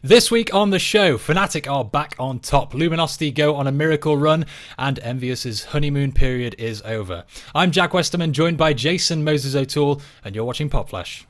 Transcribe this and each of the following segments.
This week on the show, Fnatic are back on top, Luminosity go on a miracle run, and Envious's honeymoon period is over. I'm Jack Westerman, joined by Jason Moses O'Toole, and you're watching PopFlash.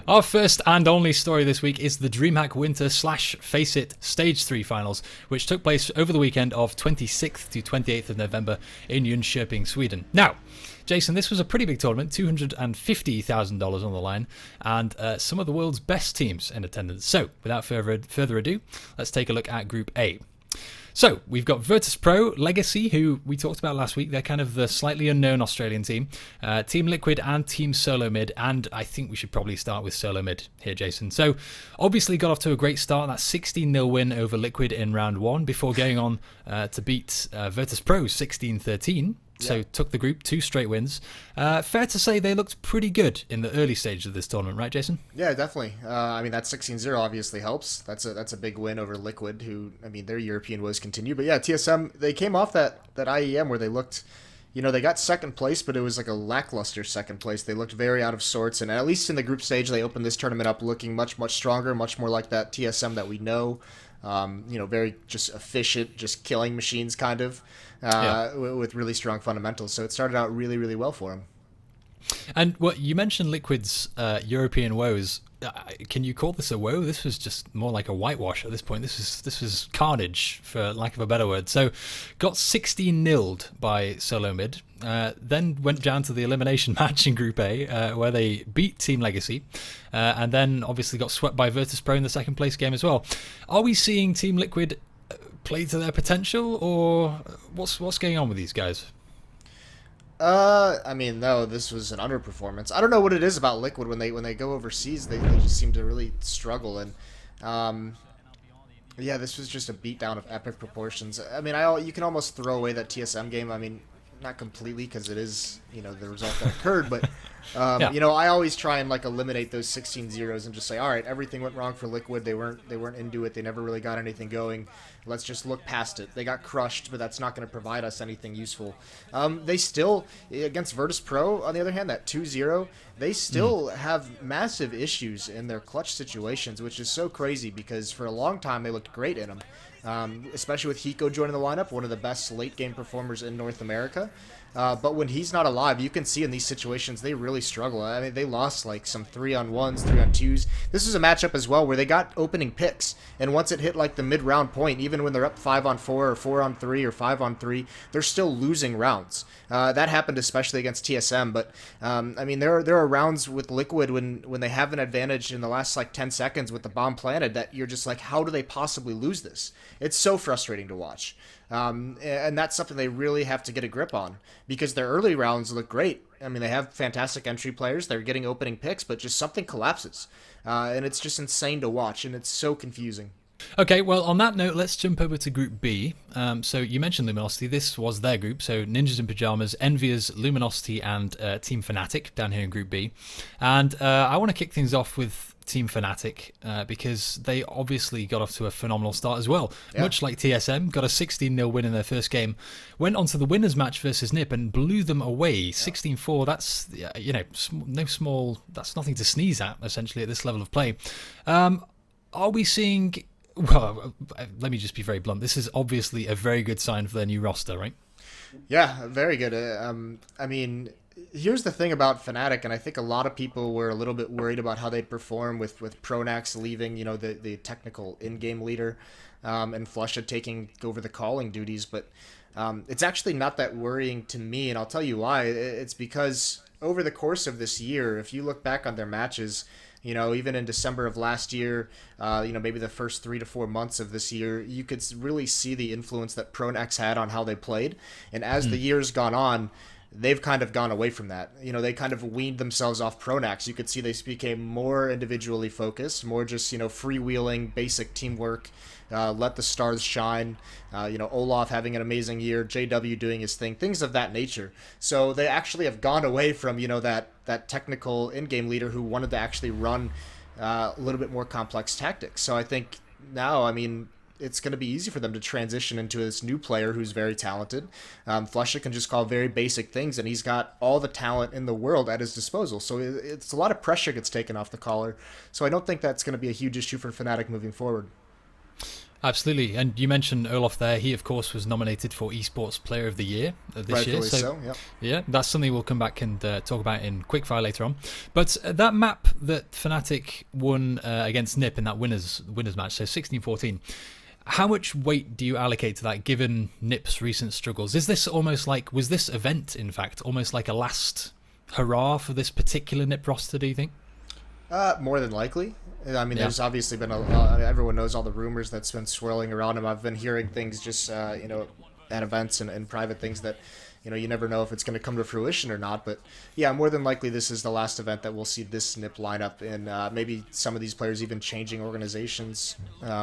Our first and only story this week is the DreamHack Winter / FACEIT Stage 3 Finals, which took place over the weekend of 26th to 28th of November in Jönköping, Sweden. Now, Jason, this was a pretty big tournament, $250,000 on the line, and some of the world's best teams in attendance. So, without further ado, let's take a look at Group A. So, we've got virtus.pro, Legacy, who we talked about last week. They're kind of the slightly unknown Australian team. Team Liquid and Team Solo Mid. And I think we should probably start with Solo Mid here, Jason. So, obviously got off to a great start. That 16-0 win over Liquid in round one before going on to beat virtus.pro 16-13. So took the group, 2 straight wins. Fair to say they looked pretty good in the early stages of this tournament, right, Jason? Yeah, definitely. I mean, that 16-0 obviously helps. That's a big win over Liquid, who, I mean, their European woes continue. But yeah, TSM, they came off that IEM where they looked, they got second place, but it was like a lackluster second place. They looked very out of sorts, and at least in the group stage, they opened this tournament up looking much, much stronger, much more like that TSM that we know. Very just efficient, just killing machines kind of, with really strong fundamentals. So it started out really, really well for him. And what you mentioned Liquid's European woes. Can you call this a woe? This was just more like a whitewash at this point. This was carnage, for lack of a better word. So, got 16-0'd by Solo Mid. Then went down to the elimination match in Group A, where they beat Team Legacy, and then obviously got swept by virtus.pro in the second place game as well. Are we seeing Team Liquid play to their potential, or what's going on with these guys? I mean, no, this was an underperformance. I don't know what it is about Liquid when they go overseas. They just seem to really struggle, and yeah, this was just a beatdown of epic proportions. I mean, you can almost throw away that TSM game. I mean, not completely, because it is the result that occurred, but I always try and eliminate those 16-0s and just say, all right, everything went wrong for Liquid. They weren't into it. They never really got anything going. Let's just look past it. They got crushed, but that's not going to provide us anything useful. They still, against virtus.pro, on the other hand, that 2-0, they still have massive issues in their clutch situations, which is so crazy because for a long time they looked great in them. Especially with Hiko joining the lineup, one of the best late-game performers in North America. But when he's not alive, you can see in these situations they really struggle. I mean, they lost some 3-on-1s, 3-on-2s. This was a matchup as well where they got opening picks, and once it hit the mid-round point, even when they're up 5-on-4 or 4-on-3 or 5-on-3, they're still losing rounds. That happened especially against TSM, but I mean, there are rounds with Liquid when they have an advantage in the last 10 seconds with the bomb planted that you're just how do they possibly lose this? It's so frustrating to watch. And that's something they really have to get a grip on, because their early rounds look great. I mean, they have fantastic entry players. They're getting opening picks, but just something collapses. And it's just insane to watch, and it's so confusing. Okay, well, on that note, let's jump over to Group B. So you mentioned Luminosity. This was their group. So Ninjas in Pyjamas, Envias, Luminosity, and Team Fnatic down here in Group B. And I want to kick things off with Team Fnatic because they obviously got off to a phenomenal start as well. Yeah. Much like TSM, got a 16-0 win in their first game, went on to the winners match versus NiP and blew them away 16-4. That's no small. That's nothing to sneeze at essentially at this level of play. Are we seeing? Well, let me just be very blunt. This is obviously a very good sign for their new roster, right? Yeah, very good. I mean, here's the thing about Fnatic, and I think a lot of people were a little bit worried about how they'd perform with Pronax leaving, the technical in-game leader, and Flusha taking over the calling duties. But it's actually not that worrying to me, and I'll tell you why. It's because over the course of this year, if you look back on their matches, even in December of last year, maybe the first 3 to 4 months of this year, you could really see the influence that Pronax had on how they played. And as the year's gone on, they've kind of gone away from that. They kind of weaned themselves off Pronax. You could see they became more individually focused, more just, freewheeling, basic teamwork, let the stars shine, Olaf having an amazing year, JW doing his thing, things of that nature. So they actually have gone away from, that technical in-game leader who wanted to actually run a little bit more complex tactics. So I think now, I mean, it's going to be easy for them to transition into this new player who's very talented. Flusha can just call very basic things, and he's got all the talent in the world at his disposal. So it's a lot of pressure gets taken off the caller. So I don't think that's going to be a huge issue for Fnatic moving forward. Absolutely. And you mentioned Olaf there. He, of course, was nominated for Esports Player of the Year this year. So yep. Yeah, that's something we'll come back and talk about in Quickfire later on. But that map that Fnatic won against NiP in that winners match, so 16-14, how much weight do you allocate to that given NiP's recent struggles? Is this almost like, was this event, in fact, almost like a last hurrah for this particular NiP roster, do you think? More than likely. I mean, there's obviously been everyone knows all the rumors that's been swirling around him. I've been hearing things just, at events and private things that, you never know if it's going to come to fruition or not. But yeah, more than likely this is the last event that we'll see this NiP lineup, and maybe some of these players even changing organizations,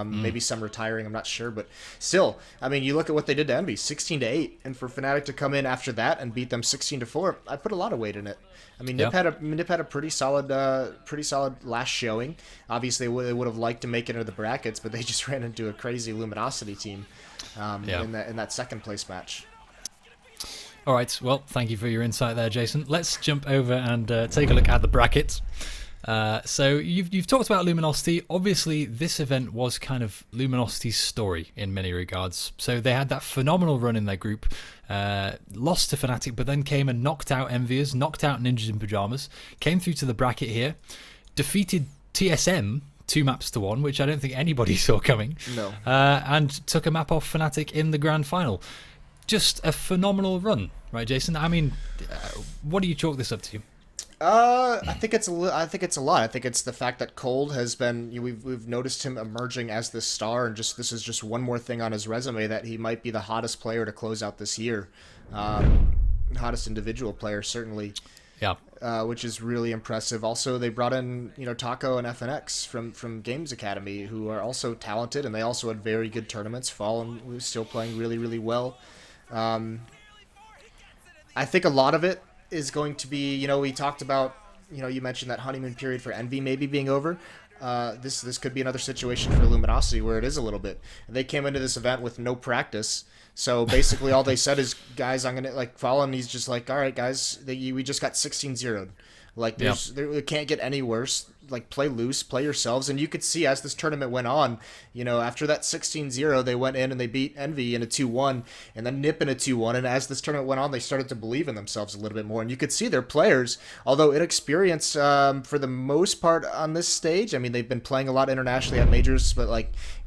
maybe some retiring. I'm not sure, but still, I mean, you look at what they did to Envy, 16-8, and for Fnatic to come in after that and beat them 16-4, I put a lot of weight in it. I mean, NiP had a pretty solid last showing. Obviously, they would have liked to make it into the brackets, but they just ran into a crazy Luminosity team in that second place match. All right, well, thank you for your insight there, Jason. Let's jump over and take a look at the brackets. So you've talked about Luminosity. Obviously, this event was kind of Luminosity's story in many regards. So they had that phenomenal run in their group, lost to Fnatic, but then came and knocked out Enviers, knocked out Ninjas in Pyjamas, came through to the bracket here, defeated TSM 2-1, which I don't think anybody saw coming. No. And took a map off Fnatic in the grand final. Just a phenomenal run, right, Jason? I mean, what do you chalk this up to? I think it's a lot. I think it's the fact that Cold has been. We've noticed him emerging as this star, and this is just one more thing on his resume that he might be the hottest player to close out this year, hottest individual player certainly. Yeah. Which is really impressive. Also, they brought in Taco and FNX from Games Academy, who are also talented, and they also had very good tournaments. Fallen was still playing really, really well. I think a lot of it is going to be, we talked about, you mentioned that honeymoon period for Envy maybe being over. This could be another situation for Luminosity where it is a little bit. They came into this event with no practice. So basically all they said is, guys, I'm going to follow, and he's just like, all right, guys, we just got 16-0'd. It can't get any worse. Play loose, play yourselves. And you could see as this tournament went on, after that 16-0, they went in and they beat Envy in a 2-1, and then NiP in a 2-1. And as this tournament went on, they started to believe in themselves a little bit more. And you could see their players, although inexperienced for the most part on this stage. I mean, they've been playing a lot internationally at majors, but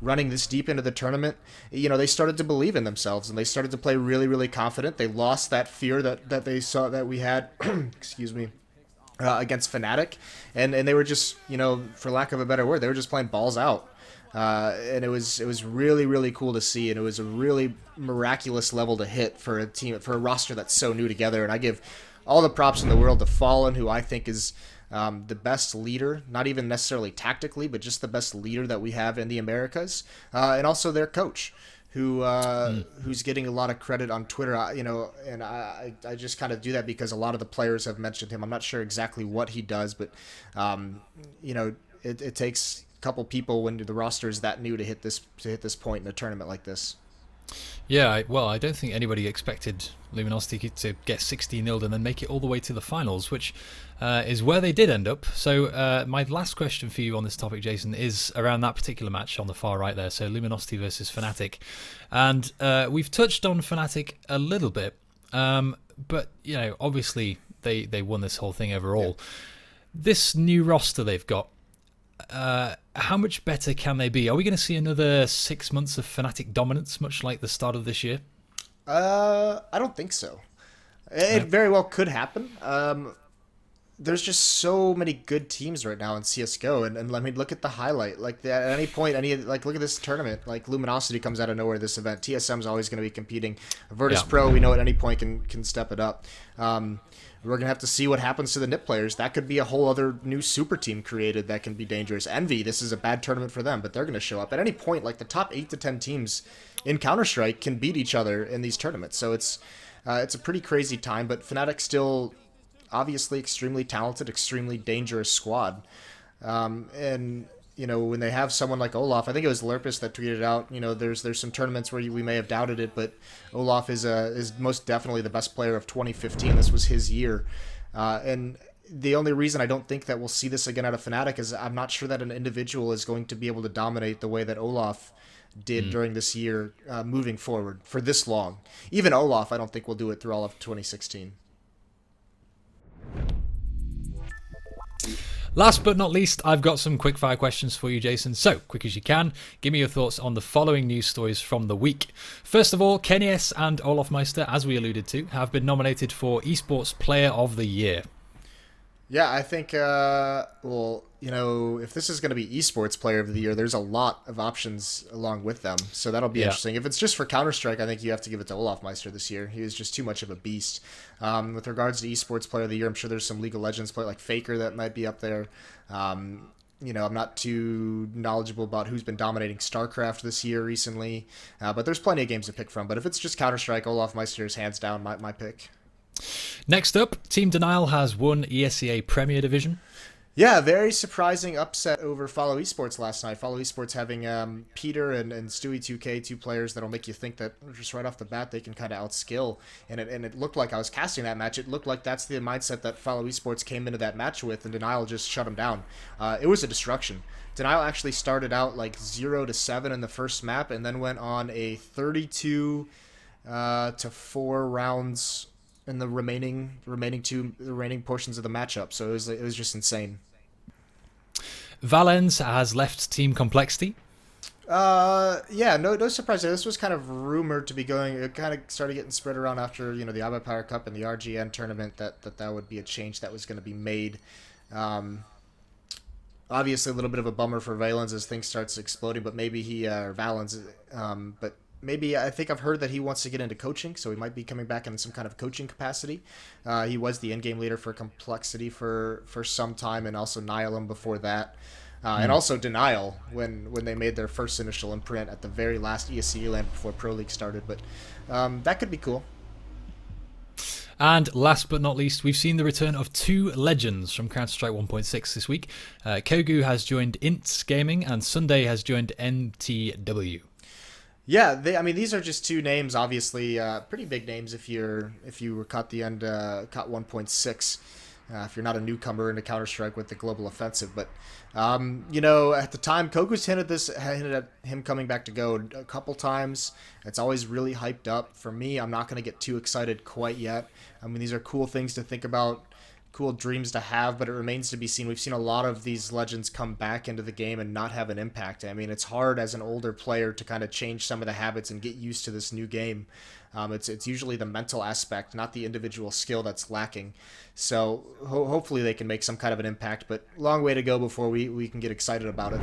running this deep into the tournament, they started to believe in themselves, and they started to play really, really confident. They lost that fear that they saw that we had, excuse me, against Fnatic, and they were just, for lack of a better word, they were just playing balls out, and it was really, really cool to see, and it was a really miraculous level to hit for a roster that's so new together. And I give all the props in the world to Fallen, who I think is the best leader, not even necessarily tactically, but just the best leader that we have in the Americas, and also their coach, who's getting a lot of credit on Twitter, and I just kind of do that because a lot of the players have mentioned him. I'm not sure exactly what he does, but it takes a couple people when the roster is that new to hit this point in a tournament like this. Yeah, I don't think anybody expected Luminosity to get 16-0 and then make it all the way to the finals, which is where they did end up. So my last question for you on this topic, Jason, is around that particular match on the far right there, so Luminosity versus Fnatic. And we've touched on Fnatic a little bit, but, obviously they won this whole thing overall. Yeah. This new roster they've got, how much better can they be? Are we going to see another 6 months of Fnatic dominance, much like the start of this year? I don't think so. It very well could happen. There's just so many good teams right now in CSGO, and let me look at the highlight. At any point, look at this tournament. Luminosity comes out of nowhere this event. TSM's always going to be competing. virtus.pro, we know at any point can step it up. We're going to have to see what happens to the NiP players. That could be a whole other new super team created that can be dangerous. Envy, this is a bad tournament for them, but they're going to show up. At any point, the top 8 to 10 teams in Counter-Strike can beat each other in these tournaments. So it's a pretty crazy time, but Fnatic still obviously extremely talented, extremely dangerous squad. And when they have someone like Olaf, I think it was Lurpus that tweeted out, there's some tournaments where we may have doubted it, but Olaf is most definitely the best player of 2015. This was his year. And the only reason I don't think that we'll see this again out of Fnatic is I'm not sure that an individual is going to be able to dominate the way that Olaf did during this year moving forward for this long. Even Olaf, I don't think will do it through all of 2016. Last but not least, I've got some quickfire questions for you, Jason. So, quick as you can, give me your thoughts on the following news stories from the week. First of all, Kenny and Olaf Meister, as we alluded to, have been nominated for Esports Player of the Year. Yeah, I think, if this is going to be Esports Player of the Year, there's a lot of options along with them. So that'll be interesting. If it's just for Counter-Strike, I think you have to give it to Olaf Meister this year. He was just too much of a beast. With regards to Esports Player of the Year, I'm sure there's some League of Legends player like Faker that might be up there. I'm not too knowledgeable about who's been dominating StarCraft this year recently. But there's plenty of games to pick from. But if it's just Counter-Strike, Olaf Meister is hands down my pick. Next up, Team Denial has won ESEA Premier Division. Yeah, very surprising upset over Follow Esports last night. Follow Esports having Peter and Stewie2K, two players that'll make you think that just right off the bat they can kind of outskill. And it looked like I was casting that match. It looked like that's the mindset that Follow Esports came into that match with, and Denial just shut them down. It was a destruction. Denial actually started out like 0-7 in the first map, and then went on a 32 to 4 rounds in the remaining portions of the matchup. So it was just insane. Valens has left Team Complexity. No surprise. This was kind of rumored to be going. It kind of started getting spread around after the iBuy Power Cup and the RGN tournament that would be a change that was going to be made. Obviously a little bit of a bummer for Valens as things starts exploding, but maybe Valens, but maybe I think I've heard that he wants to get into coaching, so he might be coming back in some kind of coaching capacity. He was the in-game leader for Complexity for some time, and also Nihilum before that. And also Denial when they made their first initial imprint at the very last ESEA land before Pro League started. But that could be cool. And last but not least, we've seen the return of two legends from Counter-Strike 1.6 this week. Kogu has joined Ints Gaming, and Sunday has joined MTW. Yeah, these are just two names, obviously pretty big names if you were caught 1.6. If you're not a newcomer into Counter-Strike with the Global Offensive. But, at the time, Kogu's hinted at him coming back to Go a couple times. It's always really hyped up. For me, I'm not going to get too excited quite yet. These are cool things to think about, cool dreams to have, but it remains to be seen. We've seen a lot of these legends come back into the game and not have an impact. It's hard as an older player to kind of change some of the habits and get used to this new game. It's usually the mental aspect, not the individual skill that's lacking. So hopefully they can make some kind of an impact, but long way to go before we can get excited about it.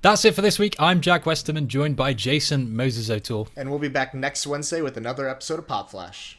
That's it for this week. I'm Jack Westerman, joined by Jason Moses O'Toole. And we'll be back next Wednesday with another episode of PopFlash.